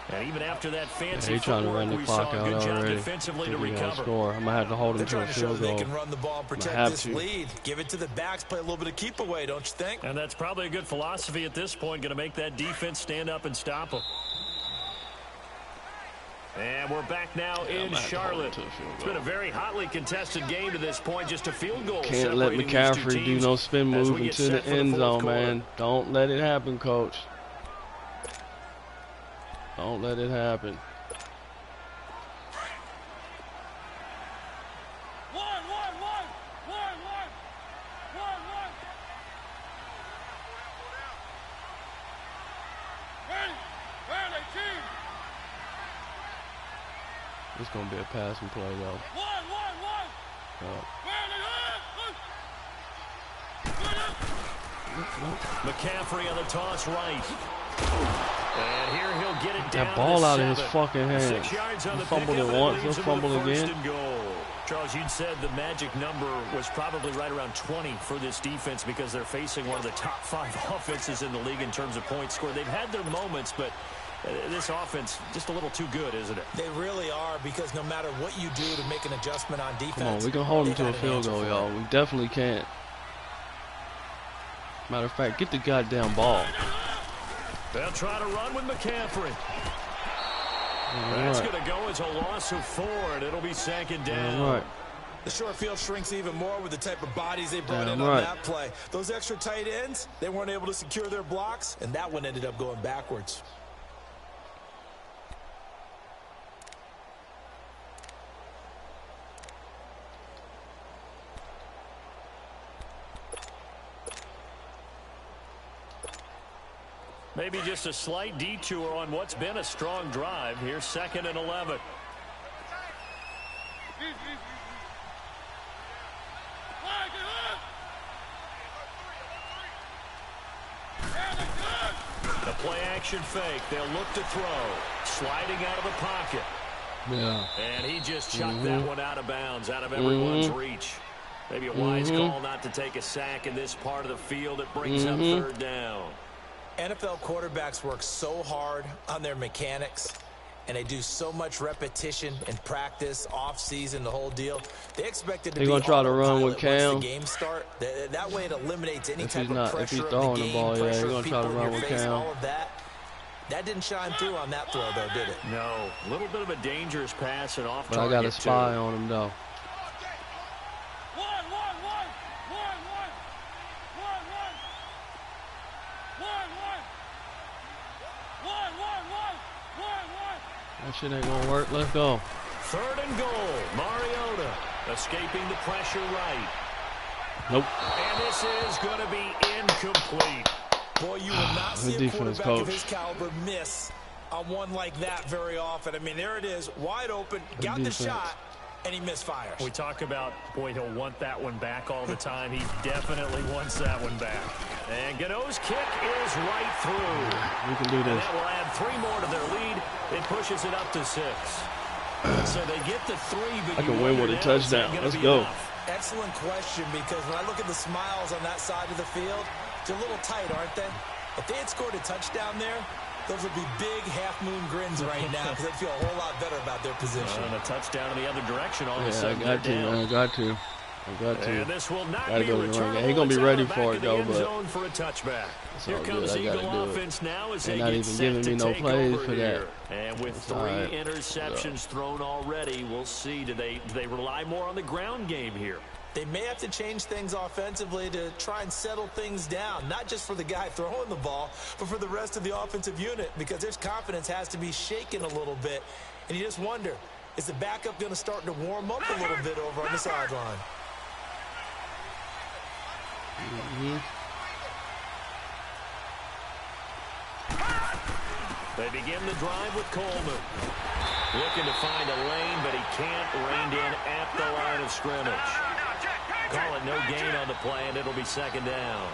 And even after that fancy trying to run the we clock saw a out good job already. defensively to Think he gonna recover. score. I'm gonna have to hold him They're to a trying to show field that they goal. can run the ball and protect have this to. lead. Give it to the backs, play a little bit of keep away, don't you think? And that's probably a good philosophy at this point, going to make that defense stand up and stop them. And we're back now in Charlotte. It's been a very hotly contested game to this point, just a field goal. Can't let separating these two McCaffrey do teams no spin as move we get into the set for end fourth zone, quarter. man. Don't let it happen, coach. Don't let it happen. It's gonna be a passing play though. McCaffrey on the toss right. And here he'll get it down That ball to out of his 7. fucking hand. 6 yards on He the fumbled pickup, it and once, leaves he'll him with a fumble first again. and goal. Charles, you'd said the magic number was probably right around 20 for this defense because they're facing one of the top 5 offenses in the league in terms of points scored. They've had their moments, but this offense just a little too good, isn't it? They really are, because no matter what you do to make an adjustment on defense. Come on, we can hold them to a field goal, y'all. We definitely can't. Matter of fact, get the goddamn ball. They'll try to run with McCaffrey. That's going to go as a loss of 4, and it'll be 2nd down. The short field shrinks even more with the type of bodies they brought in on that play. Those extra tight ends, they weren't able to secure their blocks, and that one ended up going backwards. Maybe just a slight detour on what's been a strong drive. Here's 2nd and 11. The play action fake. They'll look to throw. Sliding out of the pocket. Yeah. And he just chucked that one out of bounds, out of everyone's reach. Maybe a wise call not to take a sack in this part of the field. It brings up 3rd down. NFL quarterbacks work so hard on their mechanics, and they do so much repetition and practice, off-season, the whole deal. They expect it to be gonna try to run with Cam. once the game start. That way it eliminates any If type of pressure if he's of throwing the the game, ball, yeah, he's pressure gonna of try to people run in your with face, Cam. all of that. That didn't shine through on that throw, though, did it? No. A little bit of a dangerous pass and off But target, I got a spy on him, though. That shit ain't gonna work. Let's go. 3rd and goal. Mariota escaping the pressure right. Nope. And this is going to be incomplete. Boy, you will not see a quarterback of his caliber miss on one like that very often. I mean, there it is, wide open, got the shot, and he misfires. We talk about, boy, he'll want that one back all the time. He definitely wants that one back. And Gano's kick is right through. We can do this. And that will add 3 more to their lead. It pushes it up to 6. So they get the 3, but I can win with a touchdown. Let's go. Enough? Excellent question, because when I look at the smiles on that side of the field, they're a little tight, aren't they? If they had scored a touchdown there, those would be big half-moon grins right now, because they'd feel a whole lot better about their position. And a touchdown in the other direction all of a Yeah, sudden. I got to, man. I got to. And this will not gotta be go to the run game. returnable. He gonna be It's ready out for back it in the though, end but zone for a touchback. Here comes good. I gotta Eagle do offense it. now as They're they not get even set giving to me no take plays over for here. that. And with It's 3 all right. interceptions thrown already, we'll see. Do they rely more on the ground game here? They may have to change things offensively to try and settle things down, not just for the guy throwing the ball, but for the rest of the offensive unit, because their confidence has to be shaken a little bit. And you just wonder, is the backup going to start to warm up a little bit over on the sideline? They begin the drive with Coleman. Looking to find a lane, but he can't rein in at the line of scrimmage. Call it no gain on the play, and it'll be 2nd down.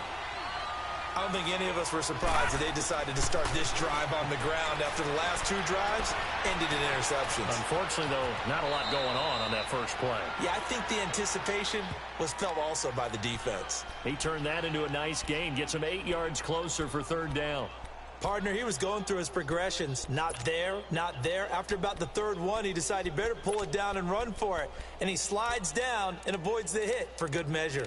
I don't think any of us were surprised that they decided to start this drive on the ground after the last 2 drives ended in interceptions. Unfortunately, though, not a lot going on that first play. Yeah, I think the anticipation was felt also by the defense. He turned that into a nice gain, gets him 8 yards closer for 3rd down. Partner, he was going through his progressions. Not there, not there. After about the 3rd one, he decided he better pull it down and run for it. And he slides down and avoids the hit for good measure.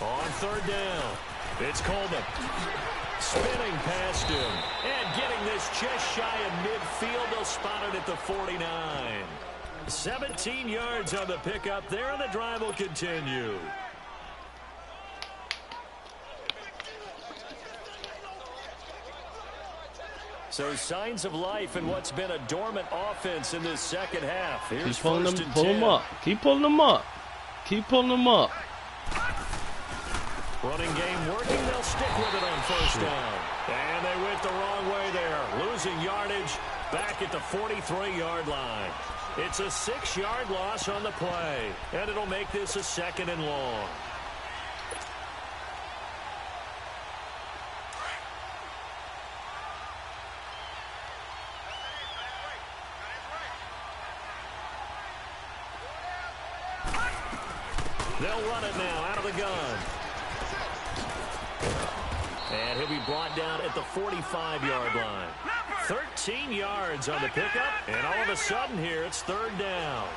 On 3rd down, it's Coleman. Spinning past him and getting this just shy of midfield. They'll spot it at the 49. 17 yards on the pickup there, and the drive will continue. So signs of life in what's been a dormant offense in this 2nd half. Here's Keep pulling them, 1st and pull 10. them up. Keep pulling them up. Keep pulling them up. Running game working. They'll stick with it on first down. And they went the wrong way there. Losing yardage back at the 43-yard line. It's a 6-yard loss on the play. And it'll make this a 2nd and long. They'll run it now out of the gun. And he'll be brought down at the 45-yard line. 13 yards on the pickup. And all of a sudden here, it's 3rd down.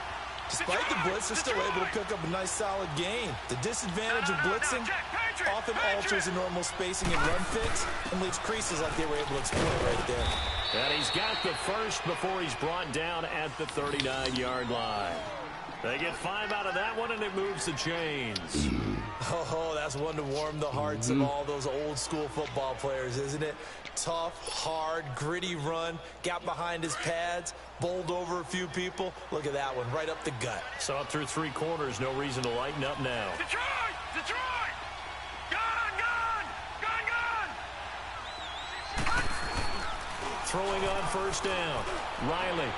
Despite the blitz, they're still able to pick up a nice, solid gain. The disadvantage of blitzing often alters the normal spacing and run fits and leaves creases like they were able to exploit right there. And he's got the first before he's brought down at the 39-yard line. They get 5 out of that one, and it moves the chains. Oh, that's one to warm the hearts of all those old-school football players, isn't it? Tough, hard, gritty run, got behind his pads, bowled over a few people. Look at that one, right up the gut. So up through 3 quarters, no reason to lighten up now. Detroit! Detroit! Gun! Throwing on first down. Riley.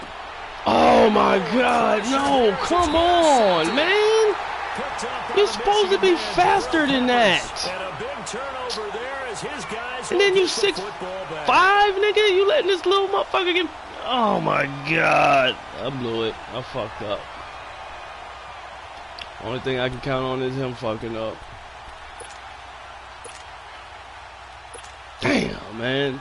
Oh my God, no, come on, man. You're supposed to be faster than that. And a big turnover there as his guys. And then you 6'5", nigga. You letting this little motherfucker get. Oh my God, I blew it. I fucked up. Only thing I can count on is him fucking up. Damn, man.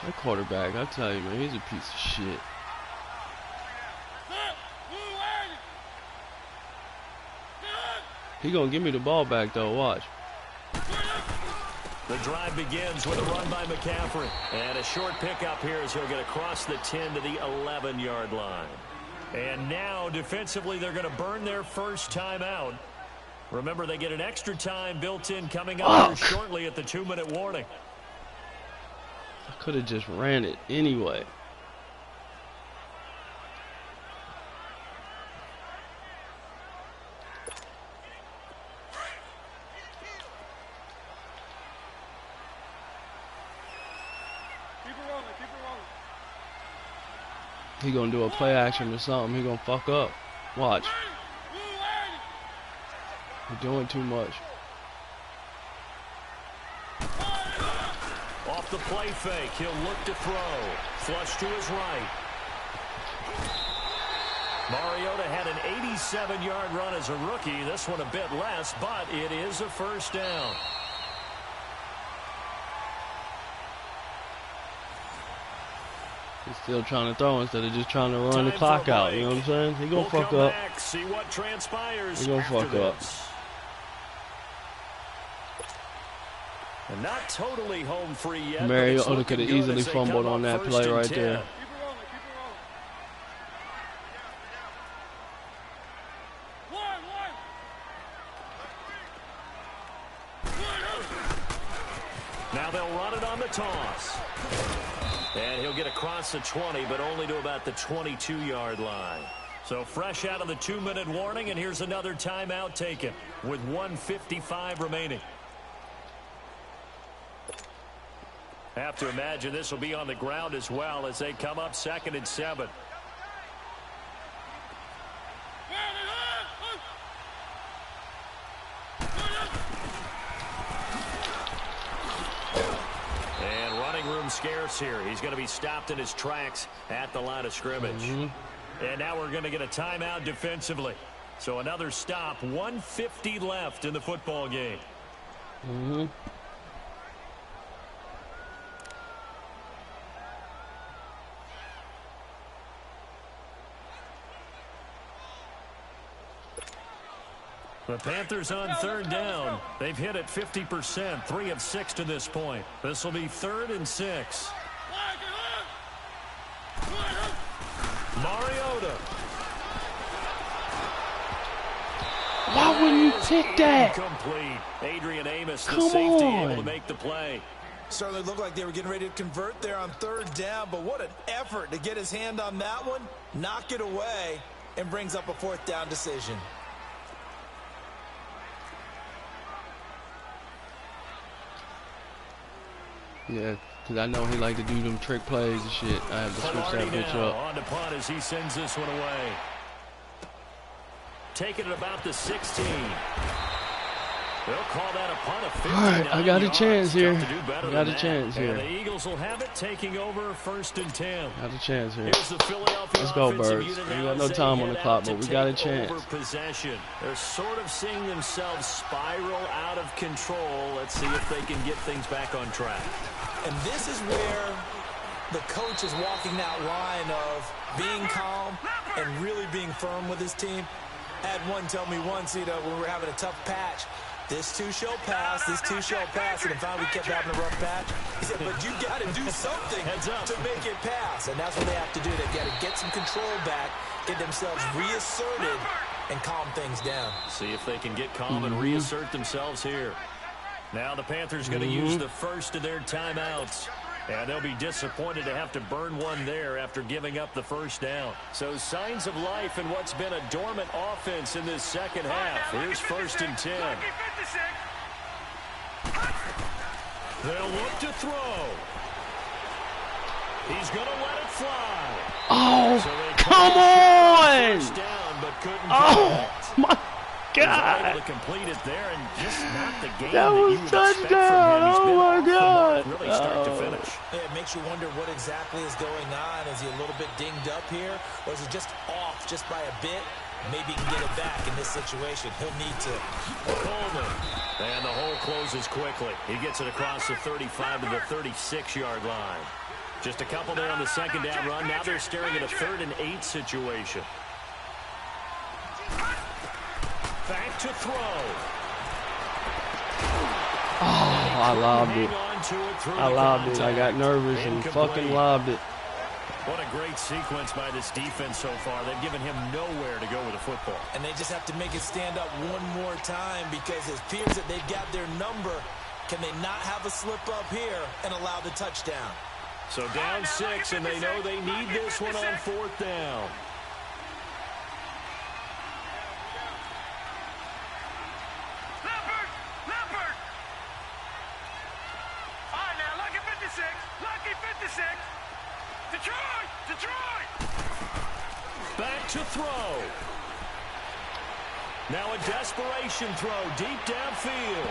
That quarterback, I tell you, man, he's a piece of shit. He gonna give me the ball back though, watch. The drive begins with a run by McCaffrey. And a short pickup here as he'll get across the 10 to the 11-yard line. And now, defensively, they're going to burn their first timeout. Remember, they get an extra time built in coming up here shortly at the 2-minute warning. I could have just ran it anyway. He gonna do a play action or something. He gonna fuck up. Watch. He's doing too much. Off the play fake, he'll look to throw. Flush to his right. Mariota had an 87-yard run as a rookie. This one a bit less, but it is a first down. He's still trying to throw instead of just trying to run the clock out. You know what I'm saying? He gonna fuck up. See what transpires. He gonna fuck up. And not totally home free yet. Mariota could have easily fumbled on that play right there. Now they'll run it on the toss. And he'll get across the 20, but only to about the 22-yard line. So fresh out of the 2-minute warning, and here's another timeout taken with 1:55 remaining. Have to imagine this will be on the ground as well as they come up 2nd and 7. And running room scarce here. He's going to be stopped in his tracks at the line of scrimmage. And now we're going to get a timeout defensively. So another stop, 1:50 left in the football game. The Panthers on 3rd down. They've hit it 50%, 3 of 6 to this point. This will be 3rd and 6. Mariota. Why wouldn't you pick that? Incomplete. Adrian Amos, the safety, able to make the play. Certainly looked like they were getting ready to convert there on 3rd down, but what an effort to get his hand on that one, knock it away, and brings up a 4th down decision. Yeah, because I know he like to do them trick plays and shit. I have to switch that bitch up. On to punt as he sends this one away. Taking it about the 16. They'll call that a punt of 59 All right, I got a chance here. I Got a chance here. And the Eagles will have it, taking over 1st and 10. Got a chance here. Here's the Philadelphia Let's go, offensive Birds. unit We now got no as they time on the head clock, out but to we got a take chance. over possession. They're sort of seeing themselves spiral out of control. Let's see if they can get things back on track. And this is where the coach is walking that line of being calm and really being firm with his team. I had one tell me once, when we were having a tough patch, this too shall pass, this too shall pass, and finally we kept having a rough patch. He said, but you got to do something to make it pass, and that's what they have to do. They've got to get some control back, get themselves reasserted, and calm things down. See if they can get calm and reassert themselves here. Now the Panthers going to use the first of their timeouts. And they'll be disappointed to have to burn one there after giving up the first down. So signs of life in what's been a dormant offense in this second half. Here's 1st and 10. They'll look to throw. He's going to let it fly. Oh, So come on! first down, but couldn't Oh, my Able God. to complete it there, and just not the game That was you would expect touchdown. from him. He's been Oh, my off the God. mark, really start to finish. Yeah, it makes you wonder what exactly is going on. Is he a little bit dinged up here, or is he just off just by a bit? Maybe he can get it back in this situation. He'll need to. Coleman, and the hole closes quickly. He gets it across the 35 to the 36-yard line. Just a couple there on the second down run. Now they're staring at a 3rd and 8 situation. Back to throw. Oh, I lobbed it. I lobbed it. I got nervous and fucking lobbed it. What a great sequence by this defense so far. They've given him nowhere to go with the football. And they just have to make it stand up one more time because it appears that they've got their number. Can they not have a slip up here and allow the touchdown? So down 6, and they know they need this one on 4th down. Back to throw. Now a desperation throw deep downfield.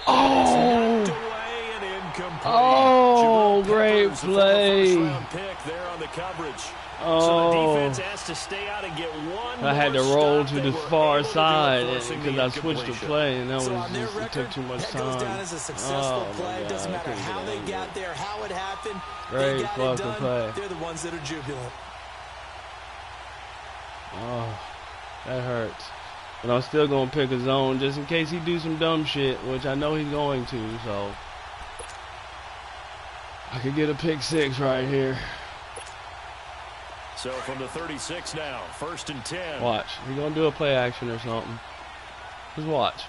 Oh, Away and incomplete. oh, Jabril great Peppers, the former play. first-round pick there on the coverage. So the Oh, defense has to stay out and get one I had to more roll stop. to They the were far able to do it, side forcing because the I switched the incompletion. play, and that So was on their just, it record, took too much that goes down time. as a successful Oh, play. my It doesn't God, I matter couldn't how get they out of got it. there, how it happened. Great They got it fucking done. play. They're the ones that are jubilant. Oh, that hurts. But I'm still going to pick a zone just in case he do some dumb shit, which I know he's going to, so. I could get a pick 6 right here. So from the 36 now, 1st and 10. Watch. He's going to do a play action or something. Just watch.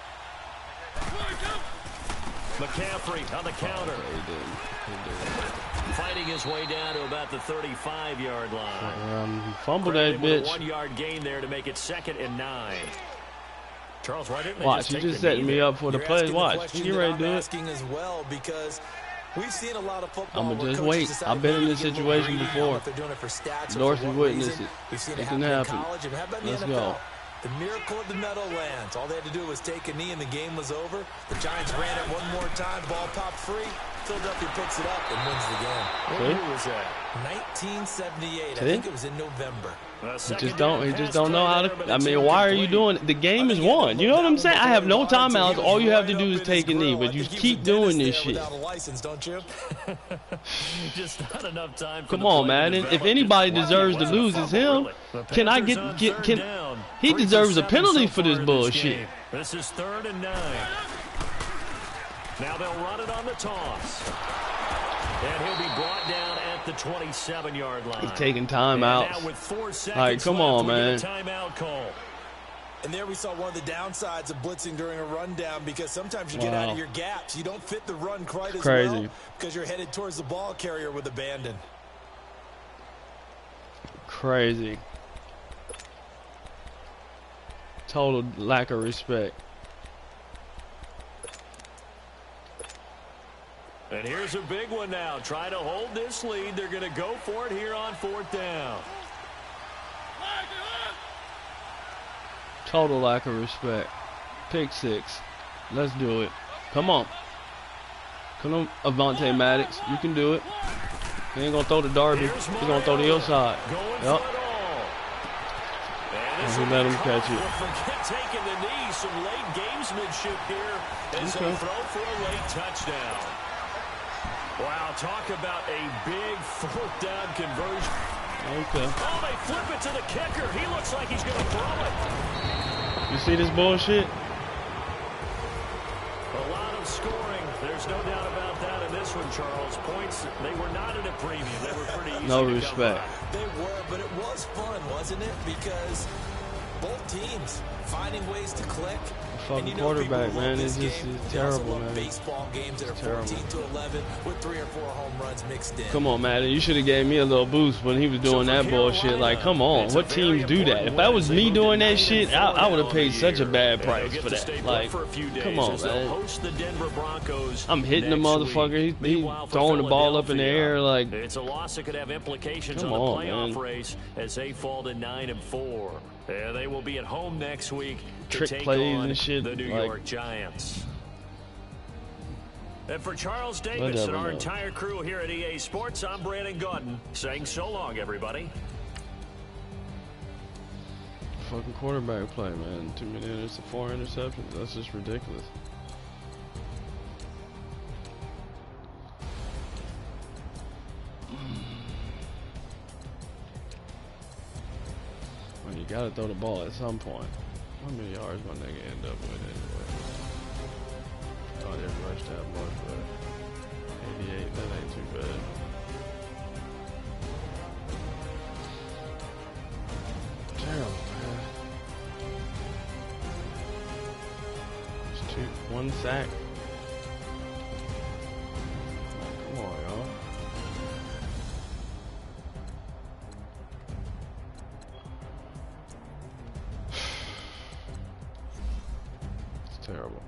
McCaffrey on the counter. Okay, he did. Fighting his way down to about the 35-yard line. Fumble Credited that with bitch. a 1-yard gain there to make it 2nd and 9. Charles, why didn't they Watch, just he take just the setting knee me there? up for the You're play. asking the Watch. question He that ready to I'm do it. asking as well because we've seen a lot of football. I'ma where just coaches wait. decide I've been in maybe this to get a little situation greedy. I don't before. know if they're doing it for stats or Dorsey for what witnessed reason. it. We've seen It it can happen in happen. college and how about in the Let's NFL? go. The miracle of the Meadowlands. All they had to do was take a knee and the game was over. The Giants ran it one more time. Ball popped free. Philadelphia picks it up and wins the game. What See? year was that? 1978. See? I think it was in November. He just don't know how to. I mean, why are you doing it? The game is won. You know what I'm saying? I have no timeouts. All you have to do is take a knee, but you keep doing this shit. Without a license, don't you? Just not enough time for Come the on, play to man. develop. If anybody Just deserves to wasn't a lose, it's fumble, him. really. The Can I Panthers get on get? 3rd Can down. he 3 for deserves a 7 penalty so for far this in bullshit? game. This is 3rd and 9. Now they'll run it on the toss. And he'll be brought down at the 27-yard line. He's taking And timeouts. now with 4 seconds Like, come left, on, we get a man. timeout call. And there we saw one of the downsides of blitzing during a rundown because sometimes you get out of your gaps. You don't fit the run quite as Crazy. well because you're headed towards the ball carrier with abandon. Crazy. Total lack of respect. And here's a big one now. Trying to hold this lead. They're going to go for it here on 4th down. Total lack of respect. Pick 6. Let's do it. Come on. Come on, Avante Maddox. You can do it. He ain't going to throw the Darby. He's going to throw the outside. Yep. And let him catch it. Forget taking the knee. Some late gamesmanship here as they throw for a late touchdown. Wow, talk about a big 4th down conversion. Okay. Oh, they flip it to the kicker. He looks like he's going to throw it. You see this bullshit? A lot of scoring. There's no doubt about that in this one, Charles. Points, they were not at a premium. They were pretty easy No to respect. come by. They were, but it was fun, wasn't it? Because both teams finding ways to click. Fucking quarterback, man. It's just terrible, man. Baseball games that are Terrible. 14-11 with 3 or 4 home runs mixed in. Come on, man. You should have gave me a little boost when he was doing that bullshit. Like, come on. What teams do that? If that was me doing that shit, I would have paid such a bad price for that. Like, come on, man. I'm hitting the motherfucker. He throwing the ball up in the air. Like, it's a loss that could have implications come on the on, playoff man. race as they fall to 9-4. They will be at home next week to Trick take plays on and shit, the New like- York Giants. And for Charles Davis Whatever, and our man. entire crew here at EA Sports, I'm Brandon Gordon saying so long, everybody. fucking quarterback play, man. 2 minutes to 4 interceptions. That's just ridiculous. Well, you gotta throw the ball at some point. How many yards my nigga end up with anyway? Oh, I didn't rush that much, but 88, that ain't too bad. Terrible, man. Just 1 sack. Like, come on, y'all. It's terrible.